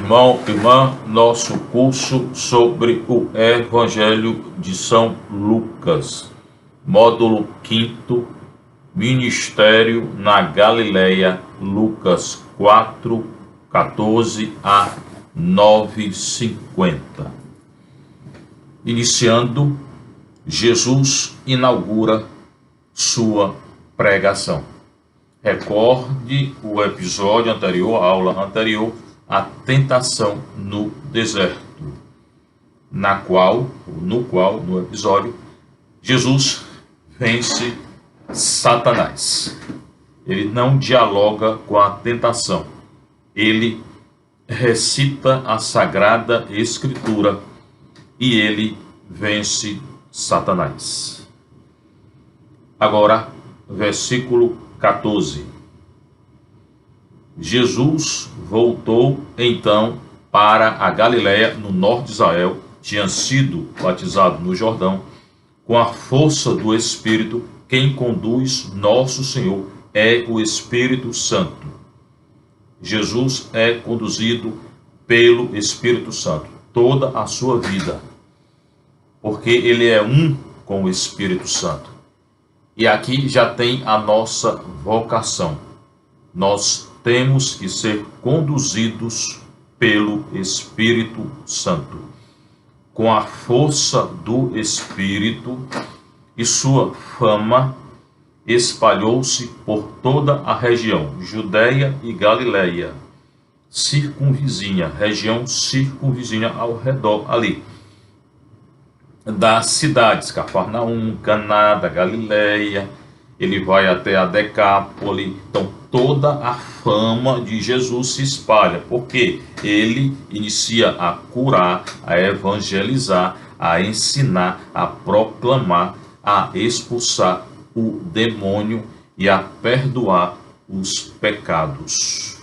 Irmão, irmã, nosso curso sobre o Evangelho de São Lucas, módulo 5º, Ministério na Galileia, Lucas 4, 14 a 9:50. Iniciando, Jesus inaugura sua pregação. Recorde o episódio anterior, a aula anterior, a tentação no deserto, no episódio, Jesus vence Satanás. Ele não dialoga com a tentação, ele recita a Sagrada Escritura e ele vence Satanás. Agora, versículo 14. Jesus voltou então para a Galileia, no norte de Israel, tinha sido batizado no Jordão, com a força do Espírito. Quem conduz nosso Senhor é o Espírito Santo. Jesus é conduzido pelo Espírito Santo toda a sua vida, porque ele é um com o Espírito Santo. E aqui já tem a nossa vocação. Nós temos que ser conduzidos pelo Espírito Santo, com a força do Espírito, e sua fama espalhou-se por toda a região, Judeia e Galileia, região circunvizinha ao redor ali, das cidades, Cafarnaum, Caná da Galileia, ele vai até a Decápole. Então toda a fama de Jesus se espalha, porque ele inicia a curar, a evangelizar, a ensinar, a proclamar, a expulsar o demônio e a perdoar os pecados.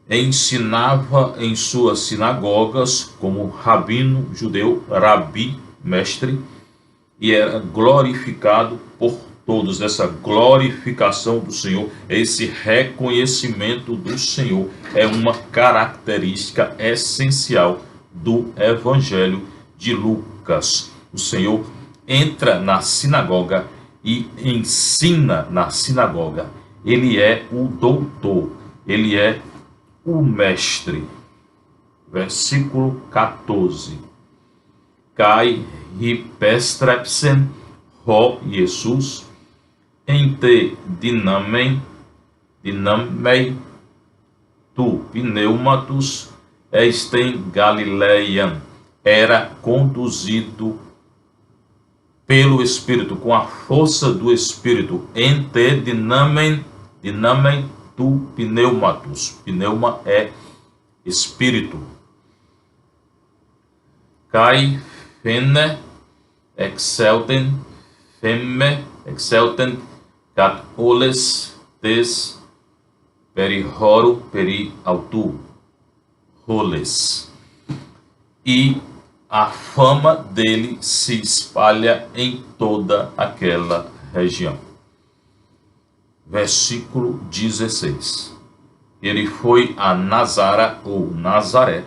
Ensinava em suas sinagogas como rabino judeu, rabi, mestre, e era glorificado por todos. Essa glorificação do Senhor, esse reconhecimento do Senhor, é uma característica essencial do Evangelho de Lucas. O Senhor entra na sinagoga e ensina na sinagoga. Ele é o doutor, ele é o mestre. Versículo 14. Kai hipestrepsen ho Jesus ente dinamei tu pneumatus esten Galileian. Era conduzido pelo Espírito, com a força do Espírito. Ente dinamei tu pneumatus. Pneuma é Espírito. Kai fene excelten femme excelten cat oles tes perihoro peri autu roles. E a fama dele se espalha em toda aquela região. Versículo 16. Ele foi a Nazara ou Nazaré,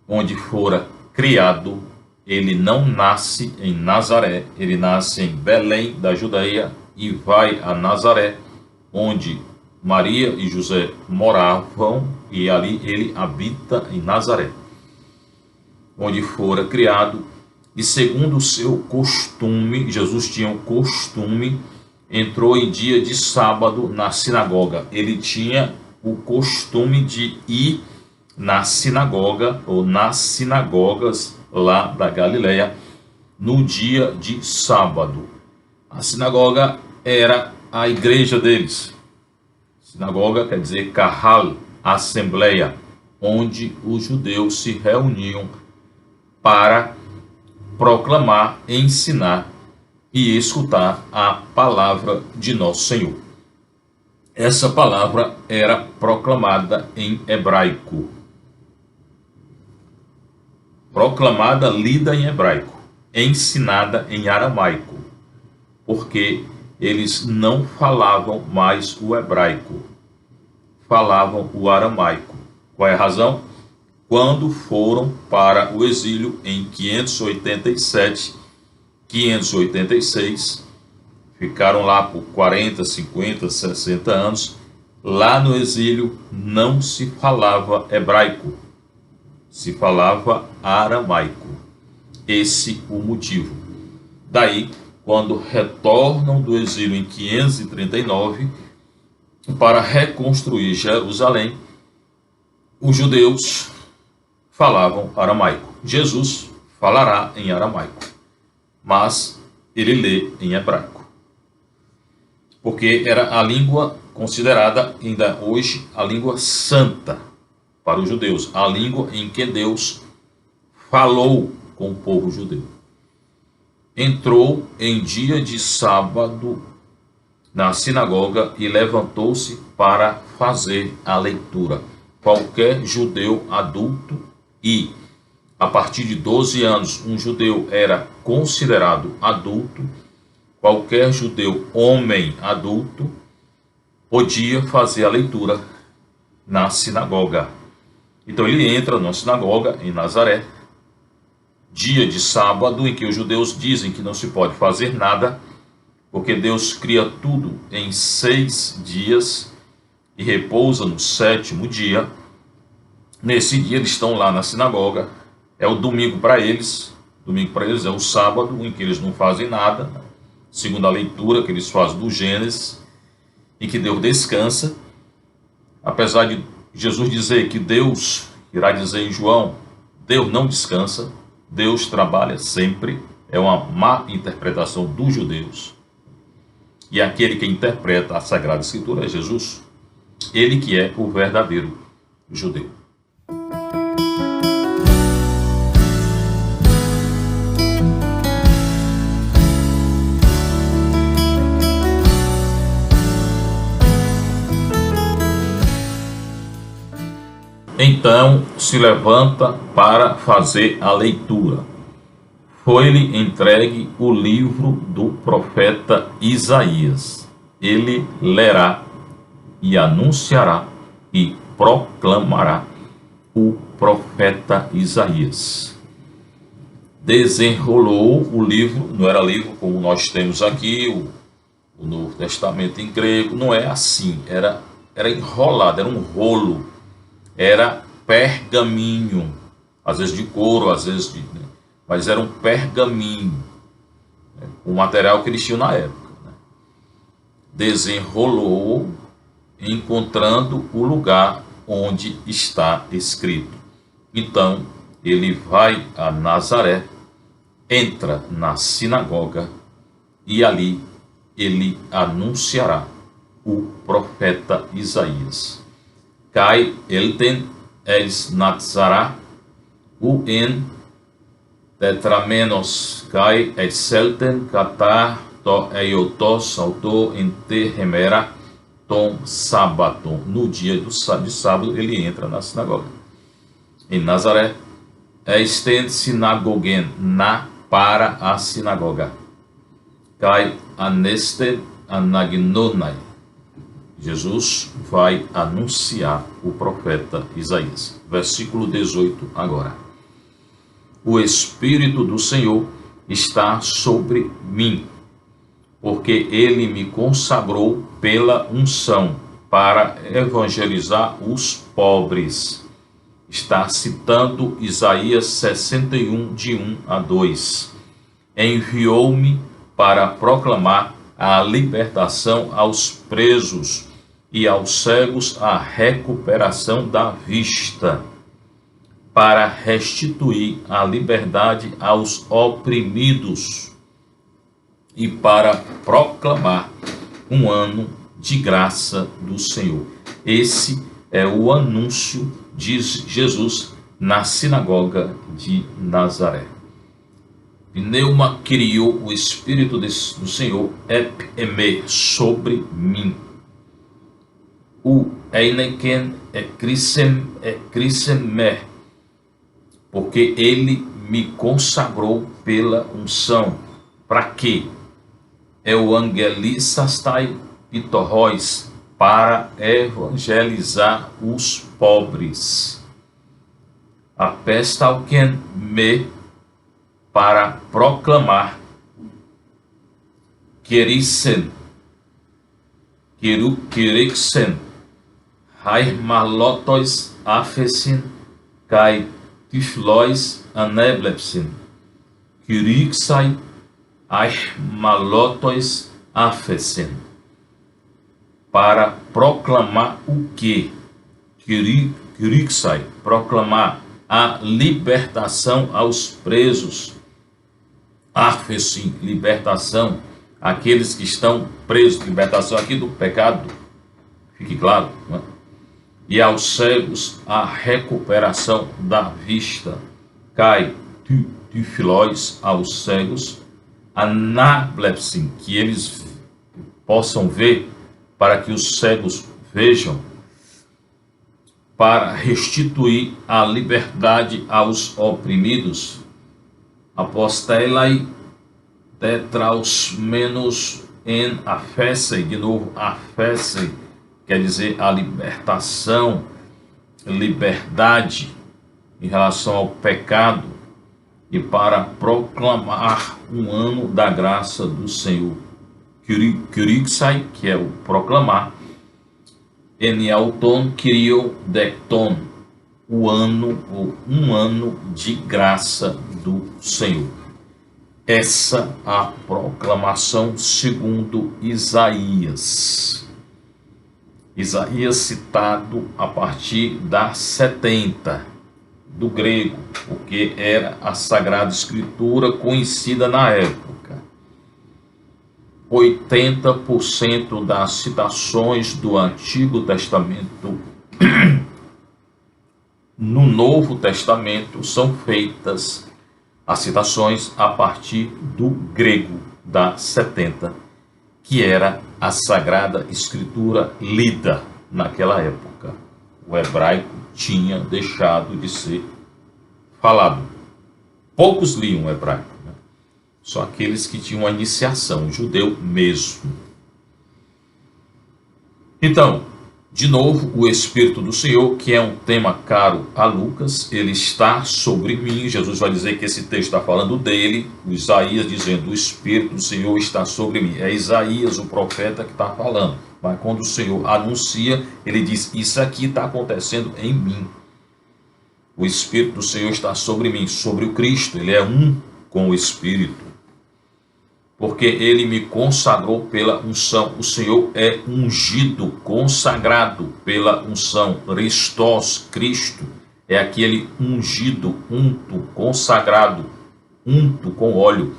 onde fora criado. Ele não nasce em Nazaré, ele nasce em Belém da Judeia e vai a Nazaré, onde Maria e José moravam, e ali ele habita em Nazaré, onde fora criado. E segundo o seu costume, Jesus tinha o costume, entrou em dia de sábado na sinagoga. Ele tinha o costume de ir na sinagoga ou nas sinagogas lá da Galileia no dia de sábado. A sinagoga era a igreja deles. Sinagoga quer dizer kahal, assembleia, onde os judeus se reuniam para proclamar, ensinar e escutar a palavra de nosso Senhor. Essa palavra era proclamada em hebraico. Proclamada, lida em hebraico, ensinada em aramaico, porque eles não falavam mais o hebraico, falavam o aramaico. Qual é a razão? quando foram para o exílio em 587, 586, ficaram lá por 40, 50, 60 anos. Lá no exílio não se falava hebraico, se falava aramaico. Esse o motivo. Daí, quando retornam do exílio em 539 para reconstruir Jerusalém, os judeus falavam aramaico. Jesus falará em aramaico, mas ele lê em hebraico, porque era a língua considerada ainda hoje a língua santa para os judeus, a língua em que Deus falou com o povo judeu. Entrou em dia de sábado na sinagoga e levantou-se para fazer a leitura. Qualquer judeu adulto e, a partir de 12 anos, um judeu era considerado adulto, qualquer judeu homem adulto podia fazer a leitura na sinagoga. Então ele entra na sinagoga em Nazaré, dia de sábado, em que os judeus dizem que não se pode fazer nada, porque Deus cria tudo em 6 dias e repousa no 7º dia. Nesse dia eles estão lá na sinagoga, é o domingo para eles é o sábado, em que eles não fazem nada, segundo a leitura que eles fazem do Gênesis, em que Deus descansa. Apesar de Jesus dizer que Deus, irá dizer em João, Deus não descansa, Deus trabalha sempre, é uma má interpretação dos judeus. E aquele que interpreta a Sagrada Escritura é Jesus, ele que é o verdadeiro judeu. Então se levanta para fazer a leitura. Foi-lhe entregue o livro do profeta Isaías. Ele lerá e anunciará e proclamará o profeta Isaías. Desenrolou o livro, não era livro como nós temos aqui, o Novo Testamento em grego, não é assim, era enrolado, era um rolo, era pergaminho, às vezes de couro, às vezes mas era um pergaminho, o material que eles tinham na época. Desenrolou, encontrando o lugar onde está escrito. Então ele vai a Nazaré, entra na sinagoga e ali ele anunciará o profeta Isaías. Kai elten eis Nazará, en tetramenos kai excelten katar to eiotos auto enterremera tom sabaton. No dia de sábado ele entra na sinagoga. Em Nazaré, eisten sinagogen, para a sinagoga. Kai aneste anagnonai. Jesus vai anunciar o profeta Isaías. Versículo 18 agora. O Espírito do Senhor está sobre mim, porque ele me consagrou pela unção para evangelizar os pobres. Está citando Isaías 61, de 1 a 2. Enviou-me para proclamar a libertação aos presos e aos cegos a recuperação da vista, para restituir a liberdade aos oprimidos e para proclamar um ano de graça do Senhor. Esse é o anúncio de Jesus na sinagoga de Nazaré. Pneuma criou o Espírito do Senhor, ep-eme, sobre mim. O eineken é crisem-me, porque ele me consagrou pela unção. Para quê? É o angelisastai pitorróis, para evangelizar os pobres. apestalquem-me para proclamar querixen, hairmalotois afesin, kai tiflois aneblepsin, querixai, hairmalotois afesin. Para proclamar o quê? Querixai, proclamar a libertação aos presos. Afesin, libertação, aqueles que estão presos, libertação aqui do pecado, fique claro, né? E aos cegos a recuperação da vista. Cai tifilóis, aos cegos, anablepsin, que eles possam ver, para que os cegos vejam, para restituir a liberdade aos oprimidos. Apostelai tetraus menos en afesei, de novo, afesei, quer dizer a libertação, liberdade em relação ao pecado, e para proclamar um ano da graça do Senhor. Querixai, que é o proclamar, eniauton quiriodecton, o ano ou um ano de graça do Senhor. Essa a proclamação segundo Isaías. Isaías citado a partir da 70 do grego, porque era a Sagrada Escritura conhecida na época. 80% das citações do Antigo Testamento no Novo Testamento são feitas, as citações, a partir do grego da 70, que era a Sagrada Escritura lida naquela época. O hebraico tinha deixado de ser falado. Poucos liam o hebraico, né? Só aqueles que tinham a iniciação, o judeu mesmo. Então, de novo, o Espírito do Senhor, que é um tema caro a Lucas, ele está sobre mim. Jesus vai dizer que esse texto está falando dele, o Isaías dizendo, o Espírito do Senhor está sobre mim. É Isaías, o profeta, que está falando. Mas quando o Senhor anuncia, ele diz, isso aqui está acontecendo em mim. O Espírito do Senhor está sobre mim, sobre o Cristo. Ele é um com o Espírito, porque ele me consagrou pela unção. O Senhor é ungido, consagrado pela unção. Christos, Cristo, é aquele ungido, unto, consagrado, unto com óleo,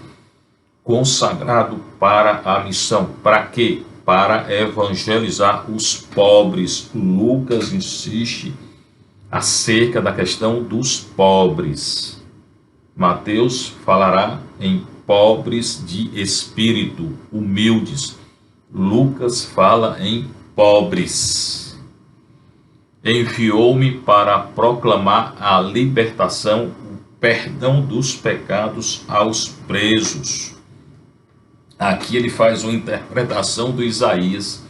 consagrado para a missão. Para quê? Para evangelizar os pobres. Lucas insiste acerca da questão dos pobres. Mateus falará em pobres de espírito, humildes. Lucas fala em pobres. Enviou-me para proclamar a libertação, o perdão dos pecados aos presos. Aqui ele faz uma interpretação do Isaías,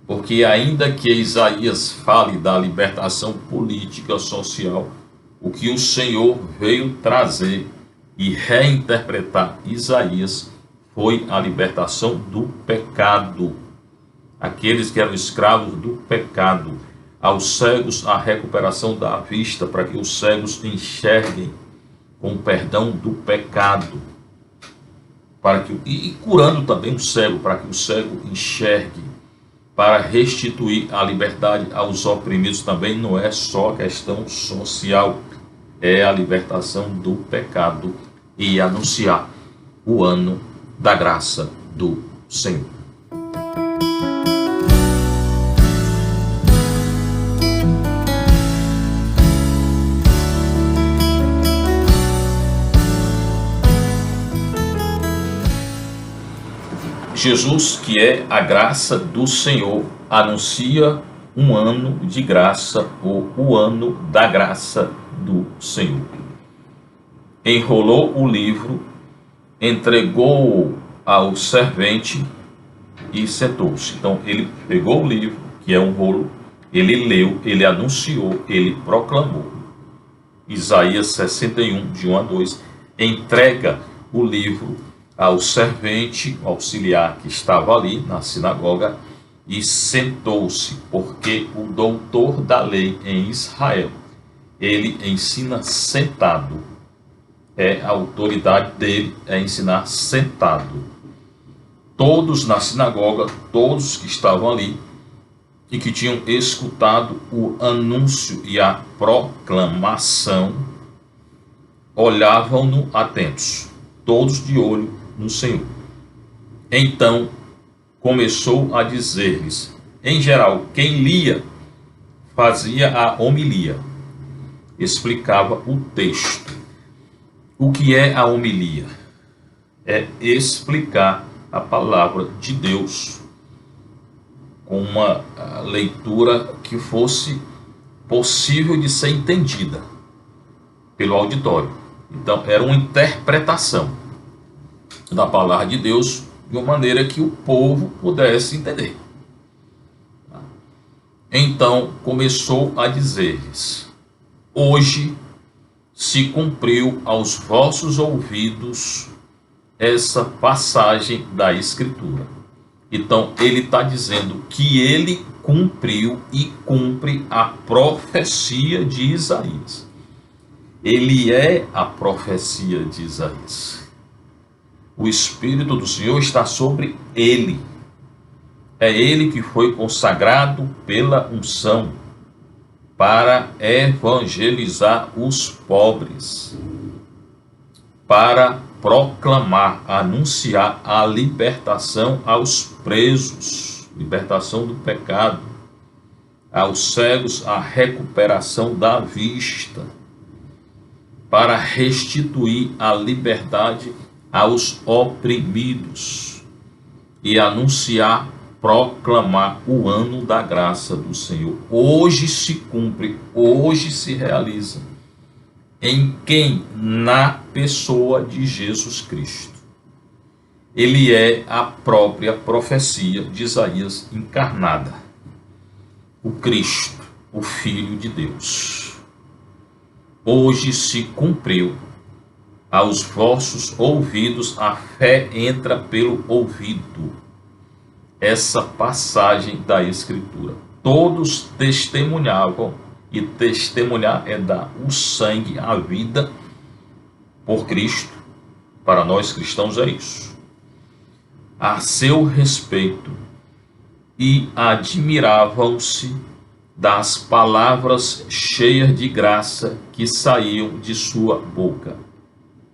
porque ainda que Isaías fale da libertação política, social, o que o Senhor veio trazer e reinterpretar Isaías foi a libertação do pecado. Aqueles que eram escravos do pecado, aos cegos a recuperação da vista, para que os cegos enxerguem com o perdão do pecado, para que, e curando também o cego, para que o cego enxergue, para restituir a liberdade aos oprimidos. Também não é só questão social, é a libertação do pecado e anunciar o ano da graça do Senhor. Jesus, que é a graça do Senhor, anuncia um ano de graça, ou o ano da graça do Senhor. Enrolou o livro, entregou-o ao servente e sentou-se. Então ele pegou o livro, que é um rolo, ele leu, ele anunciou, ele proclamou. Isaías 61, de 1 a 2, entrega o livro ao servente auxiliar que estava ali na sinagoga e sentou-se, porque o doutor da lei em Israel, ele ensina sentado. A autoridade dele é ensinar sentado. Todos na sinagoga, todos que estavam ali e que tinham escutado o anúncio e a proclamação, olhavam-no atentos, todos de olho no Senhor. Então começou a dizer-lhes, em geral, quem lia fazia a homilia, explicava o texto. O que é a homilia? É explicar a palavra de Deus com uma leitura que fosse possível de ser entendida pelo auditório. Então, era uma interpretação da palavra de Deus de uma maneira que o povo pudesse entender. Então, começou a dizer-lhes, hoje se cumpriu aos vossos ouvidos essa passagem da Escritura. Então, ele está dizendo que ele cumpriu e cumpre a profecia de Isaías. Ele é a profecia de Isaías. O Espírito do Senhor está sobre ele. É ele que foi consagrado pela unção para evangelizar os pobres, para proclamar, anunciar a libertação aos presos, libertação do pecado, aos cegos a recuperação da vista, para restituir a liberdade aos oprimidos e anunciar, proclamar o ano da graça do Senhor. Hoje se cumpre, hoje se realiza. Em quem? Na pessoa de Jesus Cristo. Ele é a própria profecia de Isaías encarnada. O Cristo, o Filho de Deus. Hoje se cumpriu. Aos vossos ouvidos a fé entra pelo ouvido. Essa passagem da Escritura. Todos testemunhavam, e testemunhar é dar o sangue, a vida por Cristo. Para nós cristãos é isso. A seu respeito, e admiravam-se das palavras cheias de graça que saíam de sua boca.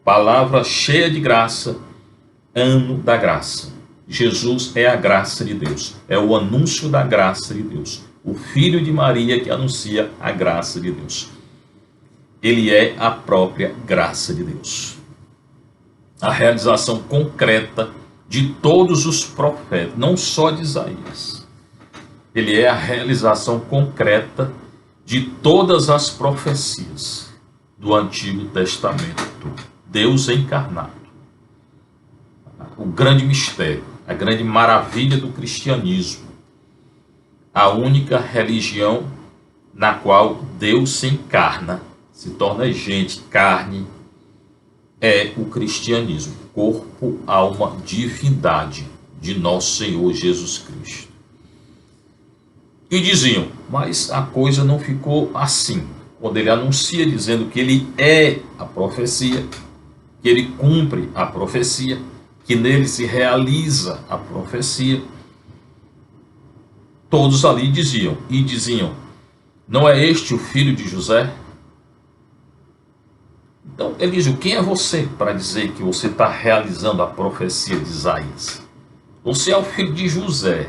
Palavra cheia de graça, ano da graça. Jesus é a graça de Deus, é o anúncio da graça de Deus, o Filho de Maria que anuncia a graça de Deus. Ele é a própria graça de Deus. A realização concreta de todos os profetas, não só de Isaías. Ele é a realização concreta de todas as profecias do Antigo Testamento. Deus encarnado. O grande mistério, a grande maravilha do cristianismo. A única religião na qual Deus se encarna, se torna gente, carne, é o cristianismo. Corpo, alma, divindade de nosso Senhor Jesus Cristo. E diziam, mas a coisa não ficou assim. Quando ele anuncia dizendo que ele é a profecia, que ele cumpre a profecia, que nele se realiza a profecia, todos ali diziam, não é este o filho de José? Então ele diz, quem é você para dizer que você está realizando a profecia de Isaías? Você é o filho de José.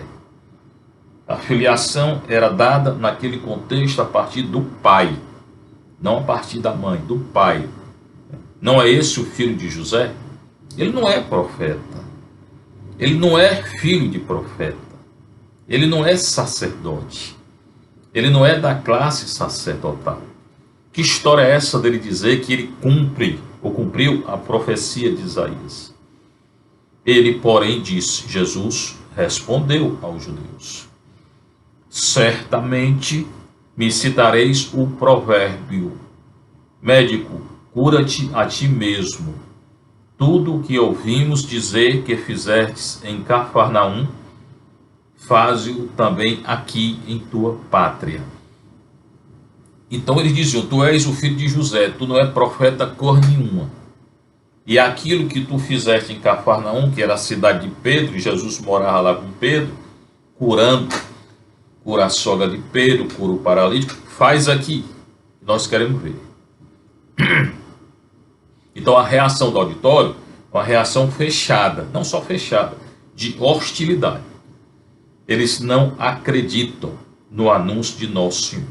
A filiação era dada naquele contexto a partir do pai, não a partir da mãe, do pai. Não é esse o filho de José? Ele não é profeta. Ele não é filho de profeta. Ele não é sacerdote. Ele não é da classe sacerdotal. Que história é essa dele dizer que ele cumpre ou cumpriu a profecia de Isaías? Ele, porém, disse, Jesus respondeu aos judeus, certamente me citareis o provérbio, Médico, cura-te a ti mesmo. Tudo o que ouvimos dizer que fizestes em Cafarnaum, faze-o também aqui em tua pátria. Então eles diziam: tu és o filho de José, tu não é profeta cor nenhuma. E aquilo que tu fizeste em Cafarnaum, que era a cidade de Pedro, e Jesus morava lá com Pedro, cura a sogra de Pedro, cura o paralítico, faz aqui. Nós queremos ver. Então a reação do auditório é uma reação fechada, não só fechada, de hostilidade. Eles não acreditam no anúncio de Nosso Senhor.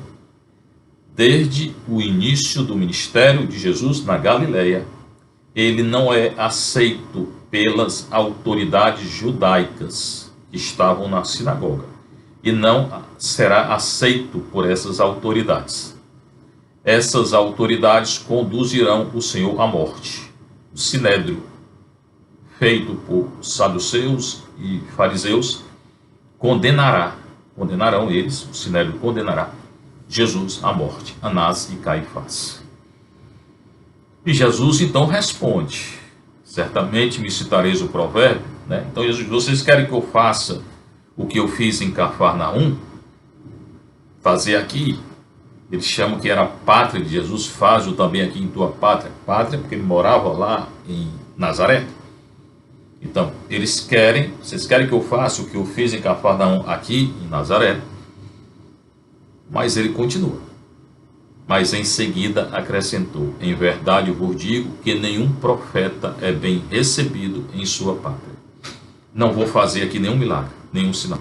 Desde o início do ministério de Jesus na Galileia, ele não é aceito pelas autoridades judaicas que estavam na sinagoga, e não será aceito por essas autoridades. Essas autoridades conduzirão o Senhor à morte. O sinédrio, feito por saduceus e fariseus, condenarão eles, o sinédrio condenará Jesus à morte, Anás e Caifás. E Jesus então responde: certamente me citareis o provérbio, né? Então vocês querem que eu faça o que eu fiz em Cafarnaum? Fazer aqui? Eles chamam que era a pátria de Jesus, faz-o também aqui em tua pátria. Pátria porque ele morava lá em Nazaré. Então, vocês querem que eu faça o que eu fiz em Cafarnaum aqui em Nazaré? Mas ele continua. Mas em seguida acrescentou: em verdade eu vos digo que nenhum profeta é bem recebido em sua pátria. Não vou fazer aqui nenhum milagre, nenhum sinal.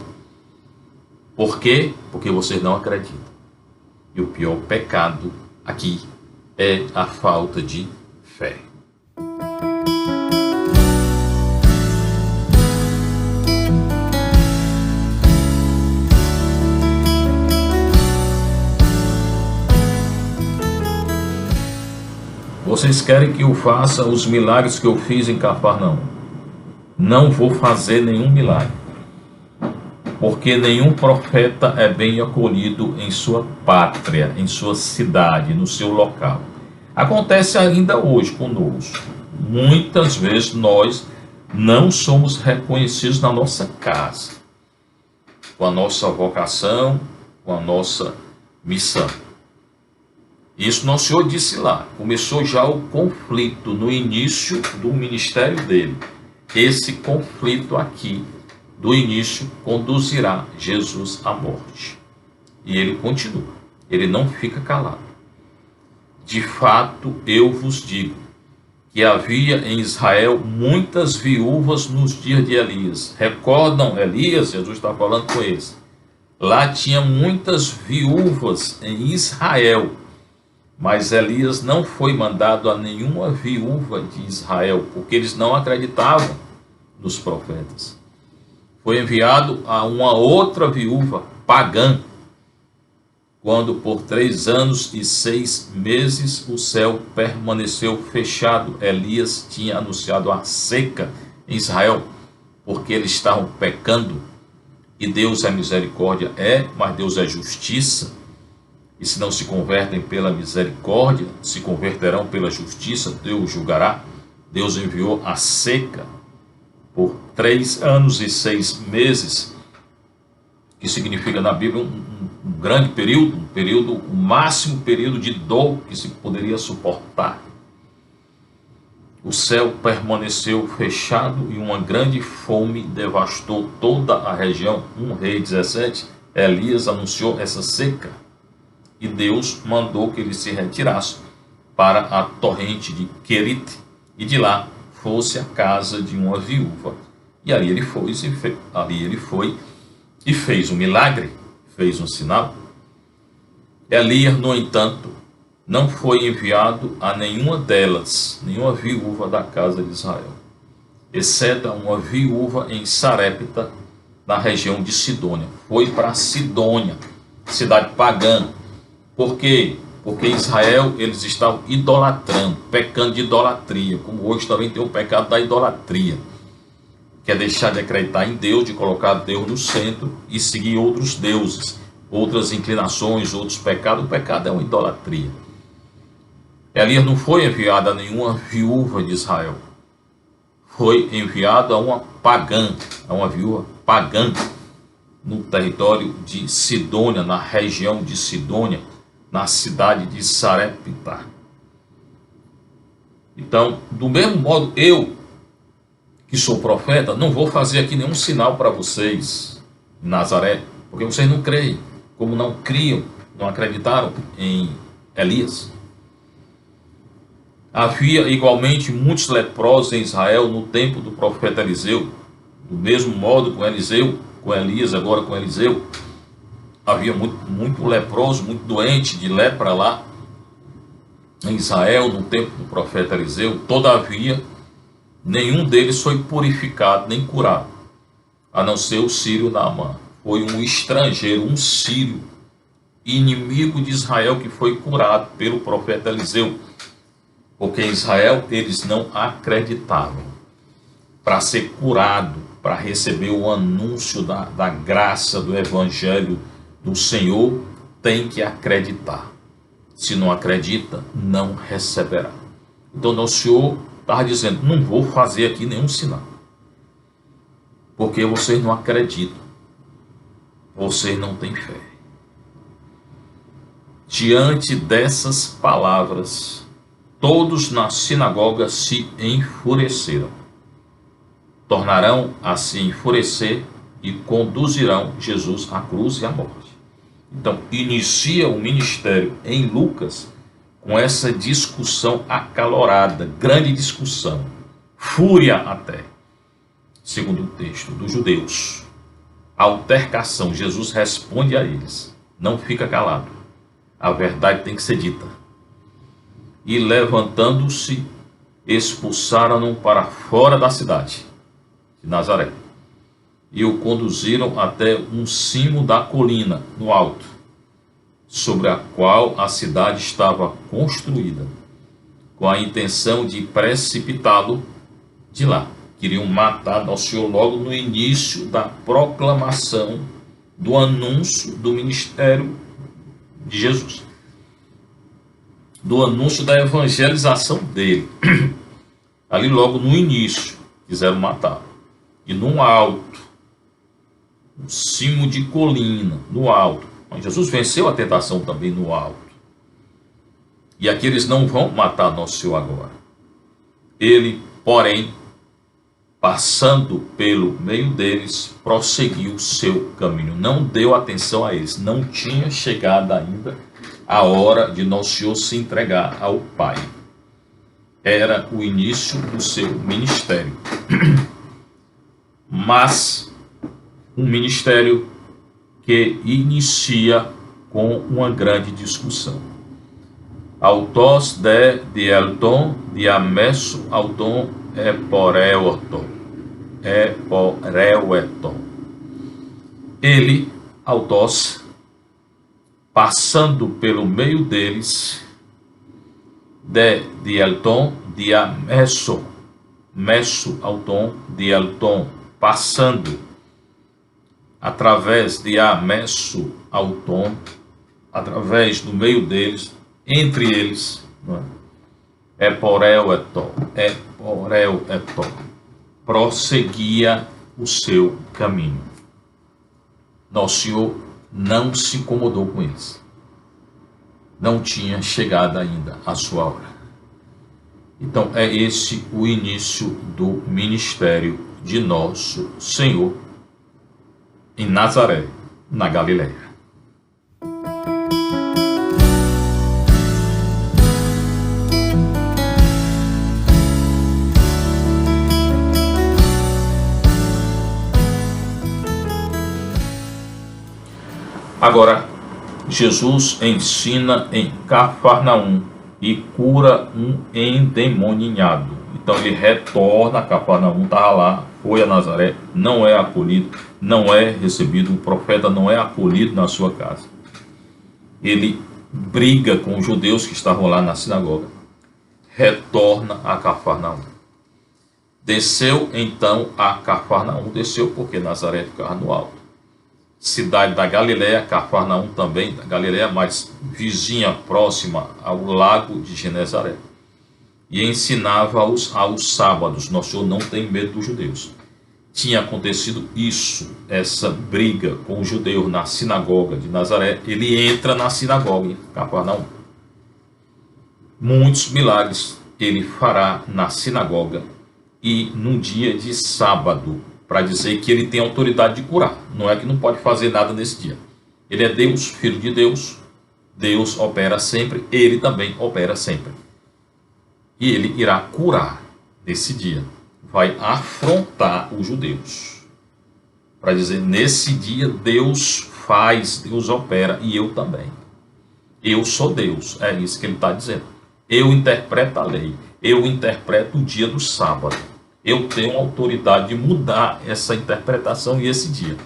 Por quê? Porque vocês não acreditam. E o pior pecado aqui é a falta de fé. Vocês querem que eu faça os milagres que eu fiz em Cafarnaum? Não vou fazer nenhum milagre, porque nenhum profeta é bem acolhido em sua pátria, em sua cidade, no seu local. Acontece ainda hoje conosco. Muitas vezes nós não somos reconhecidos na nossa casa, com a nossa vocação, com a nossa missão. Isso Nosso Senhor disse lá. Começou já o conflito no início do ministério dele. Esse conflito aqui, do início, conduzirá Jesus à morte. E ele continua. Ele não fica calado. De fato, eu vos digo que havia em Israel muitas viúvas nos dias de Elias. Recordam Elias? Jesus está falando com eles. Lá tinha muitas viúvas em Israel. Mas Elias não foi mandado a nenhuma viúva de Israel, porque eles não acreditavam nos profetas. Foi enviado a uma outra viúva pagã, quando por 3 anos e 6 meses o céu permaneceu fechado. Elias tinha anunciado a seca em Israel, porque eles estavam pecando. E Deus é misericórdia, mas Deus é justiça. E se não se convertem pela misericórdia, se converterão pela justiça, Deus julgará. Deus enviou a seca por 3 anos e 6 meses, que significa na Bíblia um grande período, o máximo período de dor que se poderia suportar. O céu permaneceu fechado e uma grande fome devastou toda a região. 1 Reis 17, Elias anunciou essa seca. E Deus mandou que ele se retirasse para a torrente de Querite, e de lá fosse a casa de uma viúva. E ali ele foi e fez um milagre, fez um sinal. Elias, no entanto, não foi enviado a nenhuma delas, nenhuma viúva da casa de Israel, exceto uma viúva em Sarepta, na região de Sidônia. Foi para Sidônia, cidade pagã. Por quê? Porque em Israel eles estavam idolatrando, pecando de idolatria, como hoje também tem o pecado da idolatria, que é deixar de acreditar em Deus, de colocar Deus no centro e seguir outros deuses, outras inclinações, outros pecados. O pecado é uma idolatria. Elias não foi enviado a nenhuma viúva de Israel. Foi enviado a uma pagã, a uma viúva pagã, no território de Sidônia, na região de Sidônia, na cidade de Sarepta. Então, do mesmo modo, eu, que sou profeta, não vou fazer aqui nenhum sinal para vocês em Nazaré, porque vocês não creem, como não criam, não acreditaram em Elias. Havia igualmente muitos leprosos em Israel no tempo do profeta Eliseu, do mesmo modo com Eliseu, com Elias, agora com Eliseu. Havia muito leproso, muito doente de lepra lá em Israel no tempo do profeta Eliseu. Todavia, nenhum deles foi purificado nem curado, a não ser o sírio Naamã. Foi um estrangeiro, um sírio, inimigo de Israel, que foi curado pelo profeta Eliseu, porque em Israel eles não acreditavam. Para ser curado, para receber o anúncio da graça do evangelho do Senhor, tem que acreditar. Se não acredita, não receberá. Então o Senhor estava dizendo: não vou fazer aqui nenhum sinal, porque vocês não acreditam, vocês não têm fé. Diante dessas palavras, todos na sinagoga se enfureceram. Tornarão a se enfurecer e conduzirão Jesus à cruz e à morte. Então, inicia o ministério em Lucas com essa discussão acalorada, grande discussão, fúria até, segundo o texto, dos judeus. Altercação, Jesus responde a eles, não fica calado, a verdade tem que ser dita. E levantando-se, expulsaram-no para fora da cidade de Nazaré, e o conduziram até um cimo da colina, no alto, sobre a qual a cidade estava construída, com a intenção de precipitá-lo de lá. Queriam matar o Senhor logo no início da proclamação, do anúncio do ministério de Jesus, do anúncio da evangelização dele. Ali logo no início, quiseram matá-lo. E no alto, no cimo de colina, no alto. Mas Jesus venceu a tentação também no alto. E aqui eles não vão matar nosso Senhor agora. Ele, porém, passando pelo meio deles, prosseguiu seu caminho. Não deu atenção a eles. Não tinha chegado ainda a hora de nosso Senhor se entregar ao Pai. Era o início do seu ministério. Mas um ministério que inicia com uma grande discussão. Autos de dielton diamesso auton eporeuton. Ele, autos, passando pelo meio deles, de dielton diamesso, messo auton dielton, passando através de amesso auton, através do meio deles, entre eles, eporeuton, prosseguia o seu caminho. Nosso Senhor não se incomodou com eles. Não tinha chegado ainda a sua hora. Então é esse o início do ministério de nosso Senhor em Nazaré, na Galileia. Agora, Jesus ensina em Cafarnaum e cura um endemoniado. Então ele retorna a Cafarnaum, estava lá, foi a Nazaré, não é acolhido, não é recebido, o profeta não é acolhido na sua casa. Ele briga com os judeus que estavam lá na sinagoga, retorna a Cafarnaum. Desceu então a Cafarnaum, desceu porque Nazaré ficava no alto. cidade da Galiléia, Cafarnaum também da Galiléia, mas vizinha, próxima ao lago de Genezaré. E ensinava-os aos sábados. Nosso Senhor não tem medo dos judeus. Tinha acontecido isso, essa briga com os judeus na sinagoga de Nazaré. Ele entra na sinagoga em Cafarnaum. Muitos milagres ele fará na sinagoga e no dia de sábado, para dizer que ele tem autoridade de curar. Não é que não pode fazer nada nesse dia. Ele é Deus, filho de Deus. Deus opera sempre, ele também opera sempre. E ele irá curar nesse dia. Vai afrontar os judeus. Para dizer, nesse dia Deus faz, Deus opera e eu também. Eu sou Deus, é isso que ele está dizendo. Eu interpreto a lei, eu interpreto o dia do sábado. Eu tenho autoridade de mudar essa interpretação e esse dia.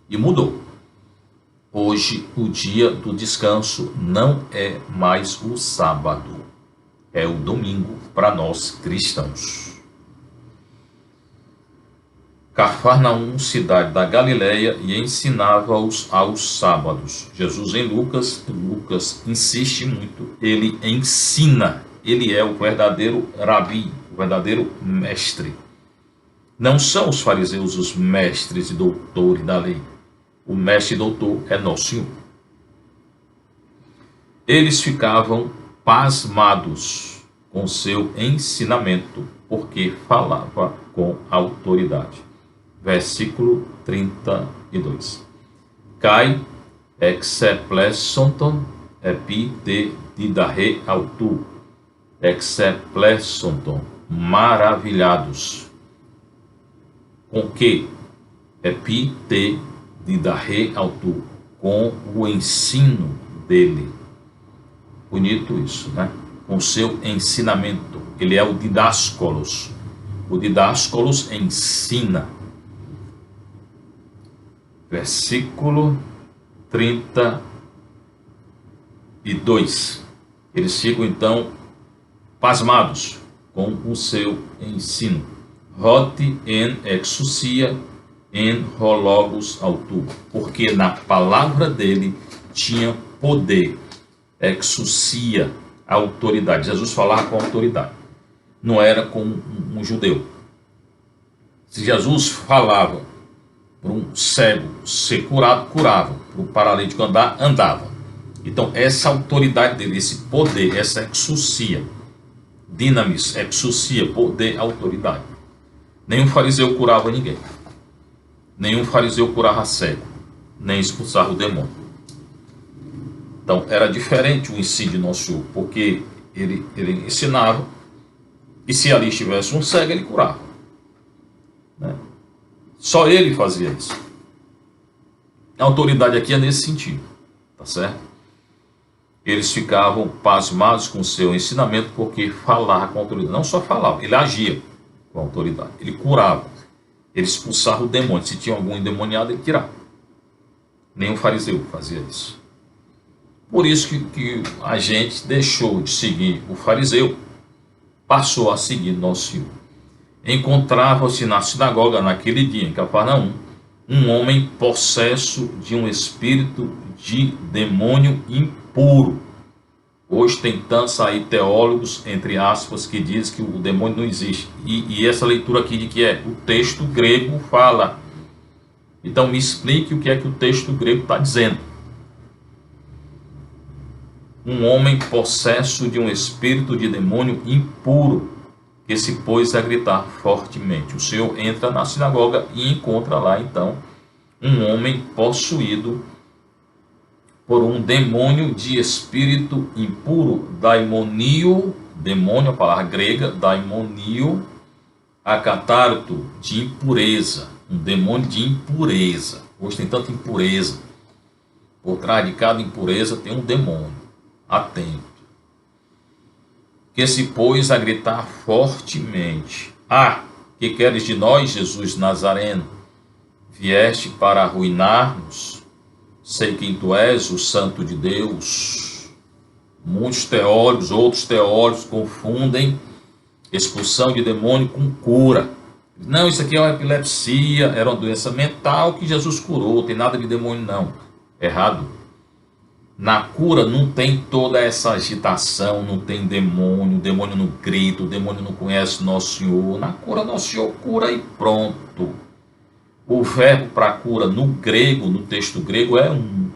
E mudou. Hoje, o dia do descanso não é mais o sábado. É o domingo para nós cristãos. Cafarnaum, cidade da Galiléia, e ensinava-os aos sábados. Jesus em Lucas insiste muito. Ele ensina. Ele é o verdadeiro rabi, o verdadeiro mestre. Não são os fariseus os mestres e doutores da lei. O mestre e doutor é nosso Senhor. Eles ficavam pasmados com seu ensinamento, porque falava com autoridade. Versículo 32. Kai exeplesonton epi de didahe autu. Exeplesonton, maravilhados. Com que? Epi te didahe autu, com o ensino dele. Bonito isso, né? Com seu ensinamento. Ele é o didáscolos. O didáscolos ensina. Versículo 32. Eles ficam então pasmados com o seu ensino. Roti en exousia en hologos autu. Porque na palavra dele tinha poder. Exousia, autoridade. Jesus falava com autoridade. Não era como um judeu. Se Jesus falava para um cego ser curado, curava. Para o paralítico andar, andava. Então, essa autoridade dele, esse poder, essa exousia, dinamis, exousia, poder, autoridade. Nenhum fariseu curava ninguém. Nenhum fariseu curava cego, nem expulsava o demônio. Então, era diferente o ensino de nosso Senhor, porque ele ensinava, e se ali estivesse um cego, ele curava. Né? Só ele fazia isso. A autoridade aqui é nesse sentido, tá certo? Eles ficavam pasmados com o seu ensinamento, porque falava com autoridade. Não só falava, ele agia com autoridade. Ele curava, ele expulsava o demônio. Se tinha algum endemoniado, ele tirava. Nenhum fariseu fazia isso. Por isso que a gente deixou de seguir o fariseu, passou a seguir nosso Senhor. Encontrava-se na sinagoga naquele dia, em Cafarnaum, um homem possesso de um espírito de demônio impuro. Hoje tem tantos aí teólogos, entre aspas, que dizem que o demônio não existe. E essa leitura aqui de que é? O texto grego fala. Então me explique o que é que o texto grego está dizendo. Um homem possesso de um espírito de demônio impuro, que se pôs a gritar fortemente. O Senhor entra na sinagoga e encontra lá, então, um homem possuído por um demônio de espírito impuro, daimonio, demônio, a palavra grega, daimonio, acatarto, de impureza, um demônio de impureza. Hoje tem tanta impureza. Por trás de cada impureza tem um demônio. Atento. Que se pôs a gritar fortemente: Ah, que queres de nós, Jesus Nazareno? Vieste para arruinar-nos? Sei quem tu és, o Santo de Deus. Muitos teólogos, outros teólogos confundem expulsão de demônio com cura. Não, isso aqui é uma epilepsia, era uma doença mental que Jesus curou, tem nada de demônio não. Errado. Na cura não tem toda essa agitação, não tem demônio, o demônio não grita, o demônio não conhece Nosso Senhor. Na cura, Nosso Senhor cura e pronto. O verbo para cura no grego, no texto grego, é um.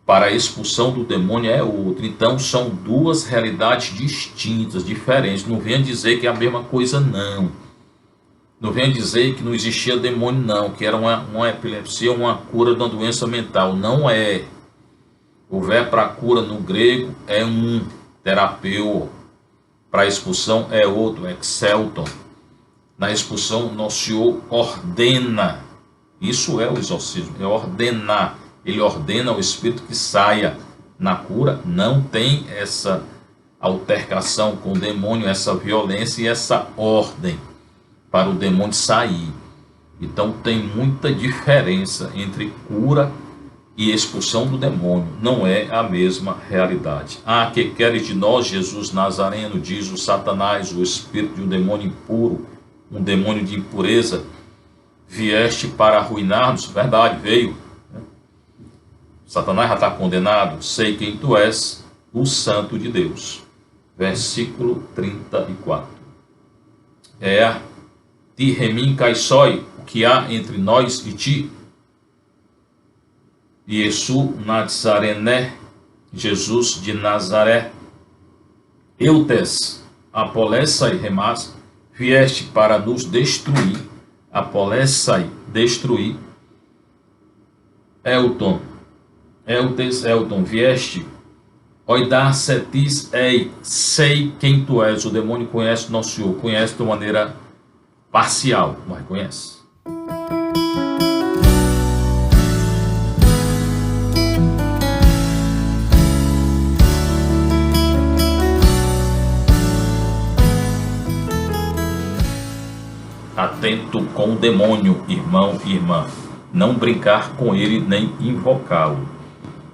Para a expulsão do demônio é outro. Então são duas realidades distintas, diferentes. Não venha dizer que é a mesma coisa, não. Não venha dizer que não existia demônio, não. Que era uma epilepsia, uma cura de uma doença mental. Não é. O verbo para cura no grego é um. Terapeu. Para a expulsão é outro. Excelton. Na expulsão, Nosso Senhor ordena. Isso é o exorcismo. É ordenar. Ele ordena ao espírito que saia. Na cura não tem essa altercação com o demônio, essa violência e essa ordem para o demônio sair. Então tem muita diferença entre cura e expulsão do demônio. Não é a mesma realidade. Ah, que queres de nós, Jesus Nazareno, diz o Satanás, o espírito de um demônio impuro, um demônio de impureza, vieste para arruinar-nos. Verdade, veio. Satanás já está condenado. Sei quem tu és, o Santo de Deus. Versículo 34. Ti remim caissói, o que há entre nós e ti? Iesu Nazarené, Jesus de Nazaré. Eutes, apolessai remas, vieste para nos destruir. Apolessai, destruir. Elton, vieste. Oidar setis ei, sei quem tu és. O demônio conhece Nosso Senhor, conhece de maneira parcial, mas conhece. Atento com o demônio, irmão e irmã. Não brincar com ele nem invocá-lo.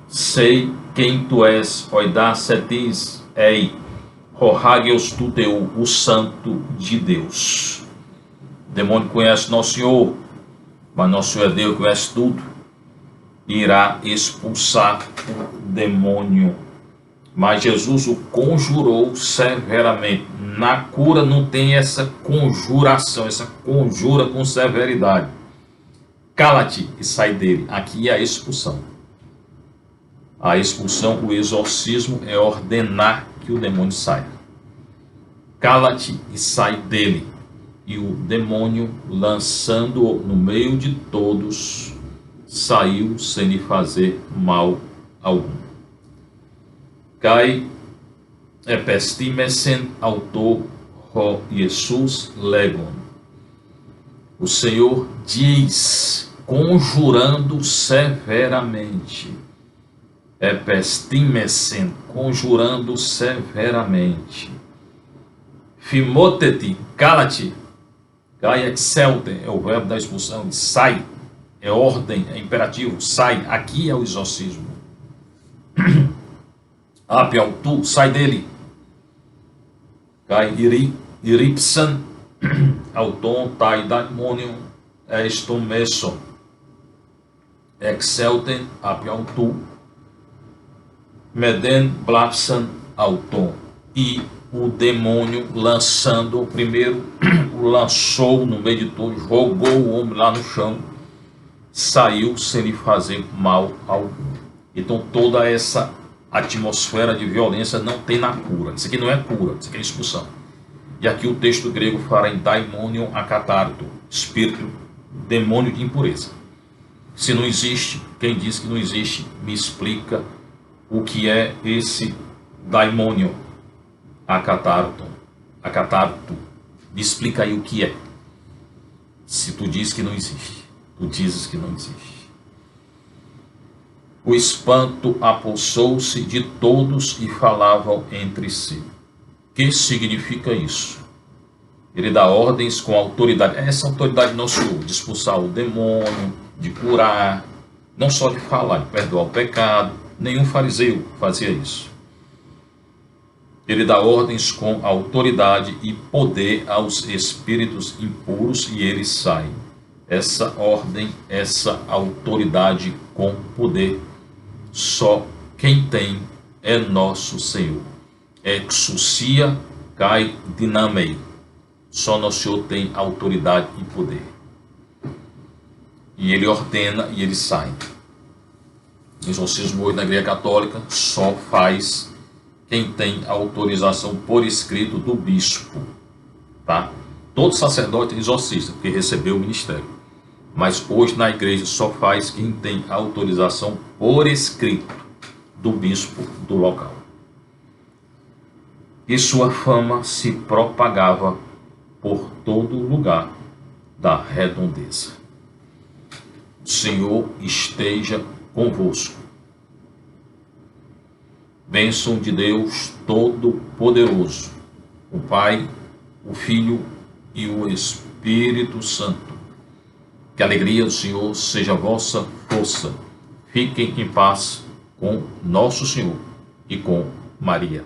Sei quem tu és, oidar setis ei, rohageus tu teu, o Santo de Deus. O demônio conhece Nosso Senhor, mas Nosso Senhor é Deus, conhece tudo. Irá expulsar o demônio. Mas Jesus o conjurou severamente. Na cura não tem essa conjuração, essa conjura com severidade. Cala-te e sai dele. Aqui é a expulsão. A expulsão, o exorcismo é ordenar que o demônio saia. Cala-te e sai dele. E o demônio, lançando-o no meio de todos, saiu sem lhe fazer mal algum. Cai epestimesen autor ho Jesus legon. O Senhor diz, conjurando severamente. Epestimesen, conjurando severamente. Fimoteti, cala-te. Gai excelten, é o verbo da expulsão, sai. É ordem, é imperativo, sai. Aqui é o exorcismo. Apial, tu, sai dele. Gai iripsan, auton tai daimonium, estomesso. Excelten, apial, tu. Meden blapsan, auton. E o demônio lançando, primeiro o lançou no meio de todos, jogou o homem lá no chão, saiu sem lhe fazer mal algum. Então toda essa atmosfera de violência não tem na cura. Isso aqui não é cura, isso aqui é expulsão. E aqui o texto grego fala em daimonium akatarto, espírito, demônio de impureza. Se não existe, quem diz que não existe, me explica o que é esse daimonium akatarto. Me explica aí o que é. Se tu diz que não existe, tu dizes que não existe. O espanto apossou-se de todos e falavam entre si. O que significa isso? Ele dá ordens com autoridade. Essa autoridade não Senhor, de expulsar o demônio, de curar, não só de falar, de perdoar o pecado. Nenhum fariseu fazia isso. Ele dá ordens com autoridade e poder aos espíritos impuros e eles saem. Essa ordem, essa autoridade com poder, só quem tem é nosso Senhor. Exousia kai dinamei. Só nosso Senhor tem autoridade e poder. E ele ordena e ele sai. Exorcismo hoje na Igreja Católica só faz quem tem autorização por escrito do bispo, tá? Todo sacerdote é exorcista, porque recebeu o ministério. Mas hoje na igreja só faz quem tem autorização por escrito do bispo do local. E sua fama se propagava por todo lugar da redondeza. O Senhor esteja convosco. Bênção de Deus Todo-Poderoso, o Pai, o Filho e o Espírito Santo. Que a alegria do Senhor seja vossa força. Fiquem em paz com nosso Senhor e com Maria.